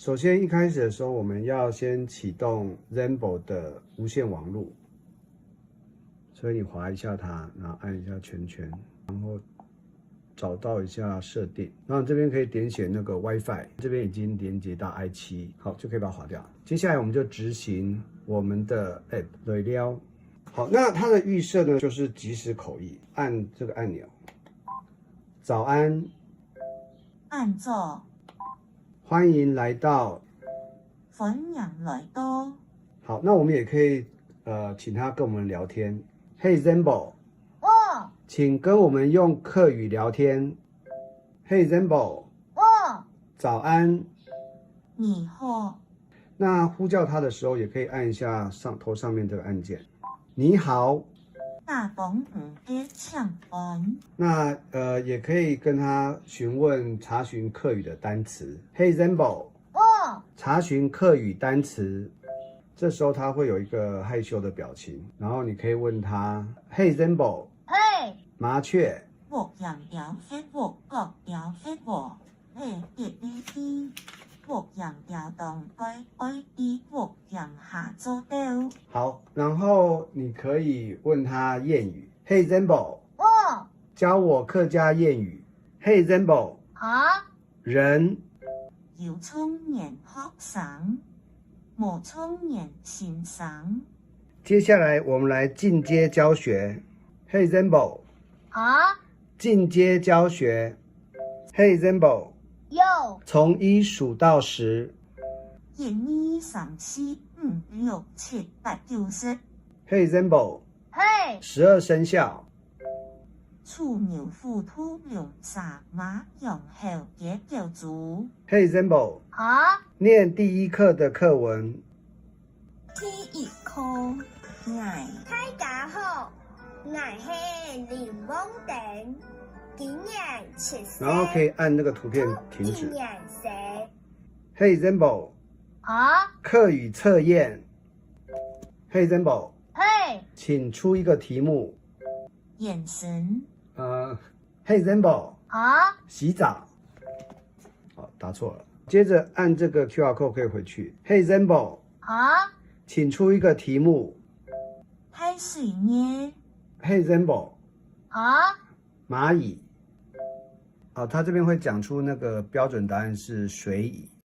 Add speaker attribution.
Speaker 1: 首先一开始的时候，我们要先启动 Zenbo 的无线网路，所以你滑一下它，然后按一下圈圈，然后找到一下设定，然后这边可以点选那个 WiFi， 这边已经连接到 i7， 好，就可以把它划掉。接下来我们就执行我们的 App 对了。好，那它的预设呢，就是即时口译，按这个按钮，早安，
Speaker 2: 按座，
Speaker 1: 欢迎来到。
Speaker 2: 欢迎来到。
Speaker 1: 好，那我们也可以请他跟我们聊天。Hey Zenbo， 请跟我们用客语聊天。Hey Zenbo， 早安。
Speaker 2: 你好。
Speaker 1: 那呼叫他的时候，也可以按一下头上面这个按键。你好。
Speaker 2: 大房五的抢房。
Speaker 1: 那也可以跟他查询客语的单词。Hey Zenbo， 查询客语单词。这时候他会有一个害羞的表情，然后你可以问他 ，Hey Zenbo， 麻雀，
Speaker 2: 獲人有飛獲各有飛獲，你跌呢啲，獲人有動居居啲獲人下做掉。
Speaker 1: 好，然後你可以問他諺語 ，Hey Zenbo， 教我客家諺語 ，Hey Zenbo， 人
Speaker 2: 要聰明學生，無聰明先生。
Speaker 1: 接下來我們來進階教學 ，Hey Zenbo， 進階教學 ，Hey Zenbo， 從1數到10。
Speaker 2: 1、2、3、4、5、6、7、8、9、10。
Speaker 1: Hey Zenbo， 12生肖。
Speaker 2: 鼠、牛、虎、兔、龍、蛇、馬、羊、猴、野、狗、豬。
Speaker 1: Hey Zenbo， 念第一課的課文。
Speaker 2: 第一課，
Speaker 3: 大家好，我是林旺定，今年7歲。
Speaker 1: 然後可以按那個圖片停止。
Speaker 3: 今年生。
Speaker 1: Hey Zenbo， 客語測驗。Hey Zenbo， 請出一個題目。
Speaker 2: 眼神。
Speaker 1: Hey Zenbo， 洗澡。好，答錯了。接着按這個 QR code 可以回去。Hey Zenbo， 請出一個題目。
Speaker 2: 睇水呢。
Speaker 1: Hey Zenbo， 螞蟻。好，他這邊會講出那個標準答案是水蟻。